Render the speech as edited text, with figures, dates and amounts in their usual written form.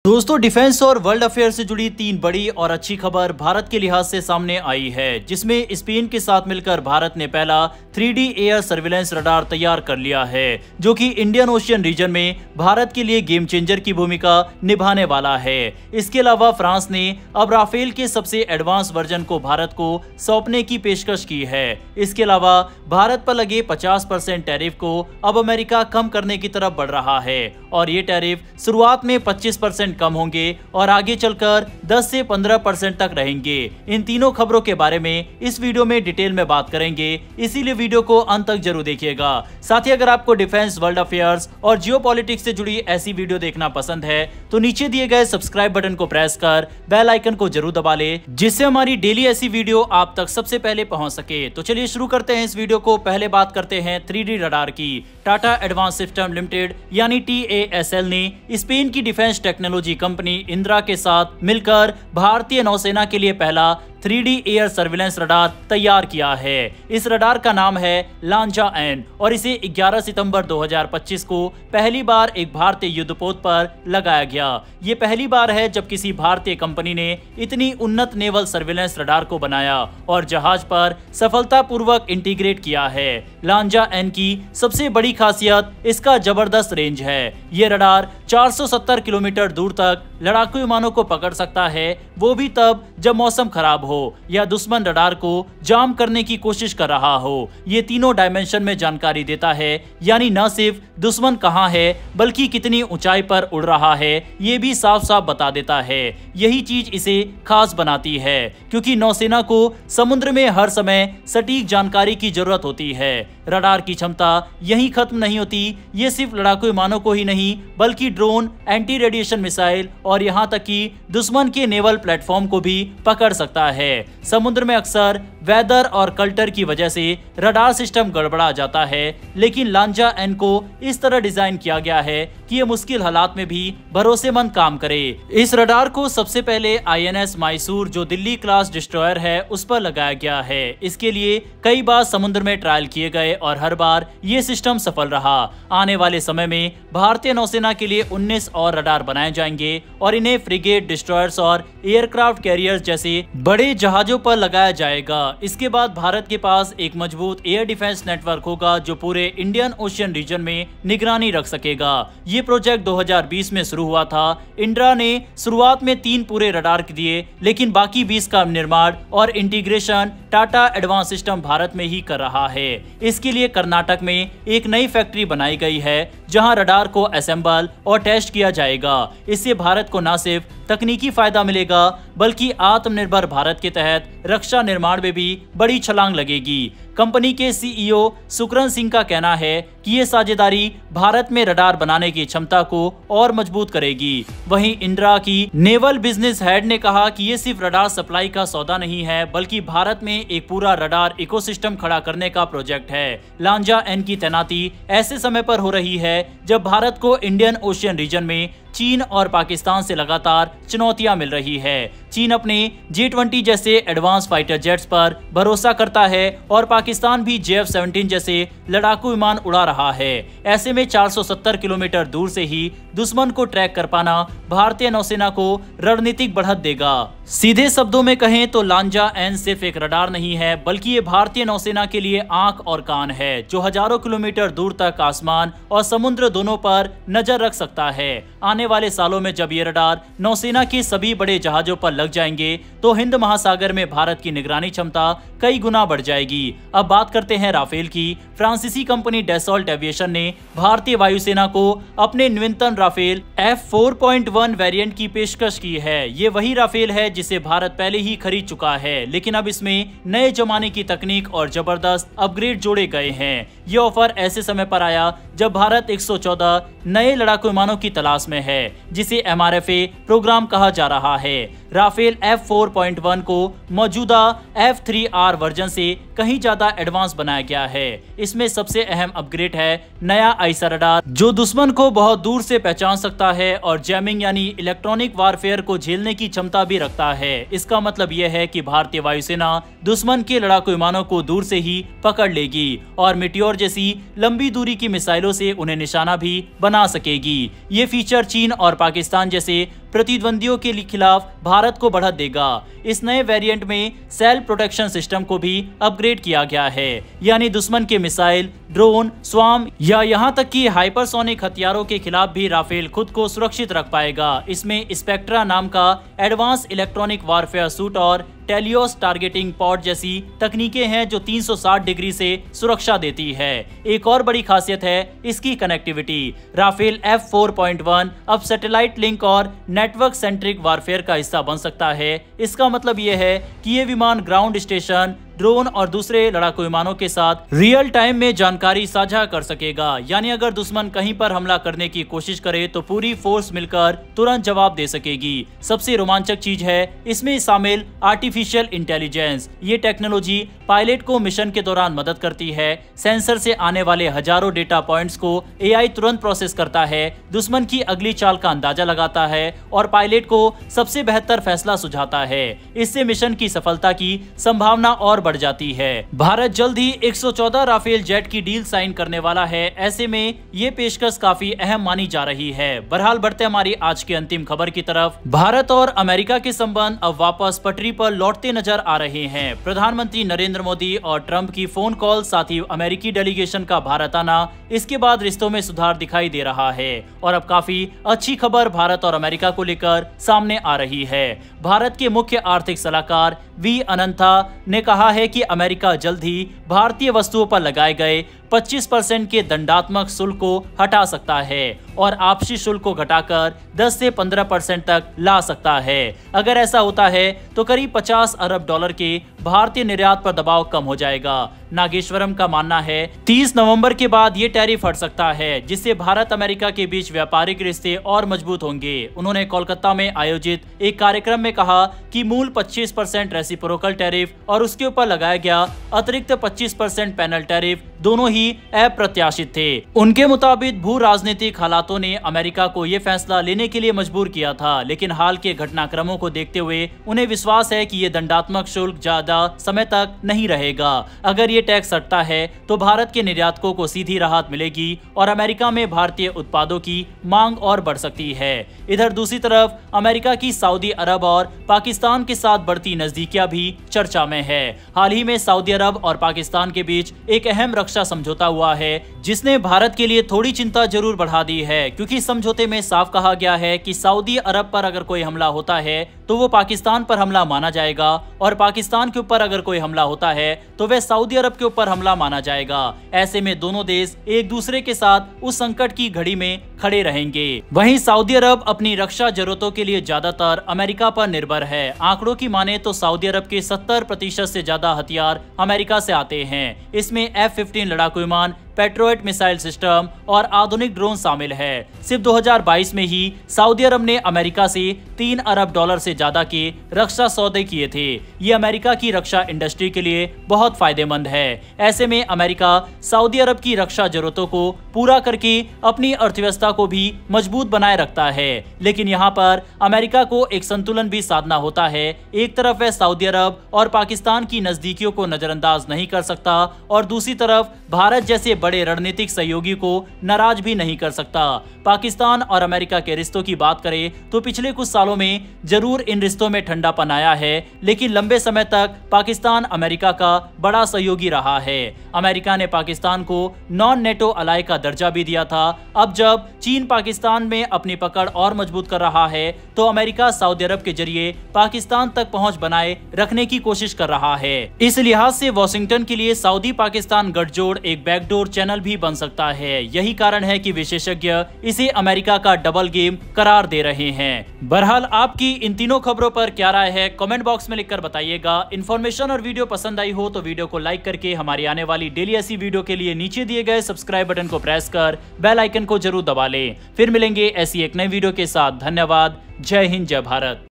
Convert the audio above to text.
दोस्तों, डिफेंस और world affair से जुड़ी तीन बड़ी और अच्छी खबर भारत के लिहाज से सामने आई है, जिसमें स्पेन के साथ मिलकर भारत ने पहला 3D एयर सर्विलेंस रडार तैयार कर लिया है, जो कि इंडियन ओशियन रीजन में भारत के लिए गेम चेंजर की भूमिका निभाने वाला है। इसके अलावा फ्रांस ने अब राफेल के सबसे एडवांस वर्जन को भारत को सौंपने की पेशकश की है। इसके अलावा भारत पर लगे 50% टैरिफ को अब अमेरिका कम करने की तरफ बढ़ रहा है और ये टैरिफ शुरुआत में 25% कम होंगे और आगे चलकर 10 से 15% तक रहेंगे। इन तीनों खबरों के बारे में इस वीडियो में डिटेल में बात करेंगे, इसीलिए वीडियो को अंत तक जरूर देखिएगा। साथ ही अगर आपको डिफेंस, वर्ल्ड अफेयर्स और जियोपॉलिटिक्स से जुड़ी ऐसी वीडियो देखना पसंद है तो नीचे दिए गए सब्सक्राइब बटन को प्रेस कर बेल आइकन को जरूर दबा ले, जिससे हमारी डेली ऐसी वीडियो आप तक सबसे पहले पहुंच सके। तो चलिए शुरू करते हैं इस वीडियो को। पहले बात करते हैं 3D रडार की। टाटा एडवांस सिस्टम लिमिटेड यानी TASL ने स्पेन की डिफेंस टेक्नोलॉजी कंपनी इंद्रा के साथ मिलकर भारतीय नौसेना के लिए पहला 3D एयर सर्विलेंस रडार तैयार किया है। इस रडार का नाम है लांजा एन और इसे 11 सितंबर 2025 को पहली बार एक भारतीय युद्धपोत पर लगाया गया। ये पहली बार है जब किसी भारतीय कंपनी ने इतनी उन्नत नेवल सर्विलेंस रडार को बनाया और जहाज पर सफलतापूर्वक इंटीग्रेट किया है। लांजा एन की सबसे बड़ी खासियत इसका जबरदस्त रेंज है। ये रडार 470 किलोमीटर दूर तक लड़ाकू विमानों को पकड़ सकता है, वो भी तब जब मौसम खराब हो या दुश्मन रडार को जाम करने की कोशिश कर रहा हो। ये तीनों डायमेंशन में जानकारी देता है, यानी न सिर्फ दुश्मन कहां है बल्कि कितनी ऊंचाई पर उड़ रहा है ये भी साफ साफ बता देता है। यही चीज इसे खास बनाती है, क्योंकि नौसेना को समुद्र में हर समय सटीक जानकारी की जरूरत होती है। रडार की क्षमता यहीं खत्म नहीं होती, ये सिर्फ लड़ाकू विमानों को ही नहीं बल्कि ड्रोन, एंटी रेडिएशन मिसाइल और यहां तक कि दुश्मन के नेवल प्लेटफॉर्म को भी पकड़ सकता है। समुद्र में अक्सर वेदर और कल्टर की वजह से रडार सिस्टम गड़बड़ा जाता है, लेकिन लांजा एन को इस तरह डिजाइन किया गया है कि ये मुश्किल हालात में भी भरोसेमंद काम करे। इस रडार को सबसे पहले INS मैसूर, जो दिल्ली क्लास डिस्ट्रॉयर है, उस पर लगाया गया है। इसके लिए कई बार समुद्र में ट्रायल किए गए और हर बार ये सिस्टम सफल रहा। आने वाले समय में भारतीय नौसेना के लिए 19 और रडार बनाए जाएंगे और इन्हें फ्रिगेट, डिस्ट्रॉयर्स और एयरक्राफ्ट कैरियर्स जैसे बड़े जहाजों पर लगाया जाएगा। इसके बाद भारत के पास एक मजबूत एयर डिफेंस नेटवर्क होगा जो पूरे इंडियन ओशियन रीजन में निगरानी रख सकेगा। ये प्रोजेक्ट 2020 में शुरू हुआ था। इंड्रा ने शुरुआत में 3 पूरे रडार दिए, लेकिन बाकी 20 का निर्माण और integration Tata advance system Bharat में ही कर रहा है। इसके लिए कर्नाटक में एक नई फैक्ट्री बनाई गई है जहां रडार को असेंबल और टेस्ट किया जाएगा। इससे भारत को न सिर्फ तकनीकी फायदा मिलेगा बल्कि आत्मनिर्भर भारत के तहत रक्षा निर्माण में भी बड़ी छलांग लगेगी। कंपनी के CEO सुकरन सिंह का कहना है कि ये साझेदारी भारत में रडार बनाने की क्षमता को और मजबूत करेगी। वहीं इंड्रा की नेवल बिजनेस हेड ने कहा कि ये सिर्फ रडार सप्लाई का सौदा नहीं है बल्कि भारत में एक पूरा रडार इकोसिस्टम खड़ा करने का प्रोजेक्ट है। लांजा एन की तैनाती ऐसे समय पर हो रही है जब भारत को इंडियन ओशियन रीजन में चीन और पाकिस्तान से लगातार चुनौतियां मिल रही है। चीन अपने J-20 जैसे एडवांस फाइटर जेट्स पर भरोसा करता है और पाकिस्तान भी JF-17 जैसे लड़ाकू विमान उड़ा रहा है। ऐसे में 470 किलोमीटर दूर से ही दुश्मन को ट्रैक कर पाना भारतीय नौसेना को रणनीतिक बढ़त देगा। सीधे शब्दों में कहें तो लांजा एन सिर्फ एक रडार नहीं है बल्कि ये भारतीय नौसेना के लिए आंख और कान है, जो हजारों किलोमीटर दूर तक आसमान और समुद्र दोनों पर नजर रख सकता है। आने वाले सालों में जब ये रडार नौसेना के सभी बड़े जहाजों पर लग जाएंगे तो हिंद महासागर में भारत की निगरानी क्षमता कई गुना बढ़ जाएगी। अब बात करते हैं राफेल की। फ्रांसीसी कंपनी डैसॉल्ट एविएशन ने भारतीय वायुसेना को अपने नवीनतम राफेल F4.1 वेरिएंट की पेशकश की है। ये वही राफेल है जिसे भारत पहले ही खरीद चुका है, लेकिन अब इसमें नए जमाने की तकनीक और जबरदस्त अपग्रेड जोड़े गए हैं। ये ऑफर ऐसे समय पर आया जब भारत 114 नए लड़ाकू विमानों की तलाश में है, जिसे MRFA प्रोग्राम कहा जा रहा है। राफेल F4.1 को मौजूदा F3R वर्जन से कहीं ज्यादा एडवांस बनाया गया है। इसमें सबसे अहम अपग्रेड है नया आईसा रडार, जो दुश्मन को बहुत दूर से पहचान सकता है और जैमिंग यानी इलेक्ट्रॉनिक वारफेयर को झेलने की क्षमता भी रखता है। इसका मतलब यह है कि भारतीय वायुसेना दुश्मन के लड़ाकू विमानों को दूर से ही पकड़ लेगी और मिटियोर जैसी लंबी दूरी की मिसाइलों से उन्हें निशाना भी बना सकेगी। ये फीचर चीन और पाकिस्तान जैसे प्रतिद्वंदियों के खिलाफ भारत को बढ़त देगा। इस नए वेरिएंट में सेल्फ प्रोटेक्शन सिस्टम को भी अपग्रेड किया गया है, यानी दुश्मन के मिसाइल, ड्रोन, स्वार्म या यहाँ तक कि हाइपरसोनिक हथियारों के खिलाफ भी राफेल खुद को सुरक्षित रख पाएगा। इसमें स्पेक्ट्रा नाम का एडवांस इलेक्ट्रॉनिक वारफेयर सूट और टेलियोस टारगेटिंग पॉड जैसी तकनीकें हैं जो 360 डिग्री से सुरक्षा देती है। एक और बड़ी खासियत है इसकी कनेक्टिविटी। राफेल F4.1 अब सैटेलाइट लिंक और नेटवर्क सेंट्रिक वारफेयर का हिस्सा बन सकता है। इसका मतलब यह है कि ये विमान ग्राउंड स्टेशन, ड्रोन और दूसरे लड़ाकू विमानों के साथ रियल टाइम में जानकारी साझा कर सकेगा। यानी अगर दुश्मन कहीं पर हमला करने की कोशिश करे तो पूरी फोर्स मिलकर तुरंत जवाब दे सकेगी। सबसे रोमांचक चीज है इसमें शामिल आर्टिफिशियल इंटेलिजेंस। ये टेक्नोलॉजी पायलट को मिशन के दौरान मदद करती है। सेंसर से आने वाले हजारों डेटा पॉइंट्स को AI तुरंत प्रोसेस करता है, दुश्मन की अगली चाल का अंदाजा लगाता है और पायलट को सबसे बेहतर फैसला सुझाता है। इससे मिशन की सफलता की संभावना और बढ़ जाती है। भारत जल्द ही 114 राफेल जेट की डील साइन करने वाला है। ऐसे में ये पेशकश काफी अहम मानी जा रही है। बहरहाल बढ़ते हमारी आज की अंतिम खबर की तरफ। भारत और अमेरिका के संबंध अब वापस पटरी पर लौटते नजर आ रहे हैं। प्रधानमंत्री नरेंद्र मोदी और ट्रंप की फोन कॉल, साथ ही अमेरिकी डेलीगेशन का भारत आना, इसके बाद रिश्तों में सुधार दिखाई दे रहा है और अब काफी अच्छी खबर भारत और अमेरिका को लेकर सामने आ रही है। भारत के मुख्य आर्थिक सलाहकार वी अनंथा ने कहा है कि अमेरिका जल्द ही भारतीय वस्तुओं पर लगाए गए 25% के दंडात्मक शुल्क को हटा सकता है और आपसी शुल्क को घटाकर 10 से 15% तक ला सकता है। अगर ऐसा होता है तो करीब $50 अरब के भारतीय निर्यात पर दबाव कम हो जाएगा। नागेश्वरम का मानना है 30 नवंबर के बाद ये टैरिफ हट सकता है, जिससे भारत अमेरिका के बीच व्यापारिक रिश्ते और मजबूत होंगे। उन्होंने कोलकाता में आयोजित एक कार्यक्रम में कहा कि मूल 25% रेसिप्रोकल टैरिफ और उसके ऊपर लगाया गया अतिरिक्त 25% पैनल टैरिफ दोनों ही अप्रत्याशित थे। उनके मुताबिक भू राजनीतिक हालातों ने अमेरिका को यह फैसला लेने के लिए मजबूर किया था, लेकिन हाल के घटनाक्रमों को देखते हुए उन्हें विश्वास है कि यह दंडात्मक शुल्क ज्यादा समय तक नहीं रहेगा। अगर ये टैक्स हटता है तो भारत के निर्यातकों को सीधी राहत मिलेगी और अमेरिका में भारतीय उत्पादों की मांग और बढ़ सकती है। इधर दूसरी तरफ अमेरिका की सऊदी अरब और पाकिस्तान के साथ बढ़ती नजदीकियां भी चर्चा में है। हाल ही में सऊदी अरब और पाकिस्तान के बीच एक अहम रक्षा समझौता हुआ है, जिसने भारत के लिए थोड़ी चिंता जरूर बढ़ा दी है, क्योंकि समझौते में साफ कहा गया है कि सऊदी अरब पर अगर कोई हमला होता है तो वो पाकिस्तान पर हमला माना जाएगा और पाकिस्तान के ऊपर अगर कोई हमला होता है तो वह सऊदी अरब के ऊपर हमला माना जाएगा। ऐसे में दोनों देश एक दूसरे के साथ उस संकट की घड़ी में खड़े रहेंगे। वहीं सऊदी अरब अपनी रक्षा जरूरतों के लिए ज्यादातर अमेरिका पर निर्भर है। आंकड़ों की माने तो सऊदी अरब के 70% से ज्यादा हथियार अमेरिका से आते हैं। इसमें F-15 लड़ाकू विमान, पेट्रियट मिसाइल सिस्टम और आधुनिक ड्रोन शामिल है। सिर्फ 2022 में ही सऊदी अरब ने अमेरिका से $3 अरब से ज्यादा के रक्षा सौदे किए थे। ये अमेरिका की रक्षा इंडस्ट्री के लिए बहुत फायदेमंद है। ऐसे में अमेरिका सऊदी अरब की रक्षा जरूरतों को पूरा करके अपनी अर्थव्यवस्था को भी मजबूत बनाए रखता है। लेकिन यहाँ पर अमेरिका को एक संतुलन भी साधना होता है। एक तरफ वह सऊदी अरब और पाकिस्तान की नजदीकियों को नजरअंदाज नहीं कर सकता और दूसरी तरफ भारत जैसे बड़े रणनीतिक सहयोगी को नाराज भी नहीं कर सकता। पाकिस्तान और अमेरिका के रिश्तों की बात करें तो पिछले कुछ सालों में जरूर इन रिश्तों में ठंडापन आया है, लेकिन लंबे समय तक पाकिस्तान अमेरिका का बड़ा सहयोगी रहा है। अमेरिका ने पाकिस्तान को नॉन नेटो अलाय का दर्जा भी दिया था। अब जब चीन पाकिस्तान में अपनी पकड़ और मजबूत कर रहा है तो अमेरिका सऊदी अरब के जरिए पाकिस्तान तक पहुंच बनाए रखने की कोशिश कर रहा है। इस लिहाज से वॉशिंगटन के लिए सऊदी पाकिस्तान गठजोड़ एक बैकडोर चैनल भी बन सकता है। यही कारण है कि विशेषज्ञ इसे अमेरिका का डबल गेम करार दे रहे हैं। बहरहाल आपकी इन तीनों खबरों पर क्या राय है, कमेंट बॉक्स में लिखकर बताइएगा। इन्फॉर्मेशन और वीडियो पसंद आई हो तो वीडियो को लाइक करके हमारी आने वाली डेली ऐसी वीडियो के लिए नीचे दिए गए सब्सक्राइब बटन को प्रेस कर बेल आइकन को जरूर दबा लें। फिर मिलेंगे ऐसी एक नई वीडियो के साथ। धन्यवाद। जय हिंद, जय भारत।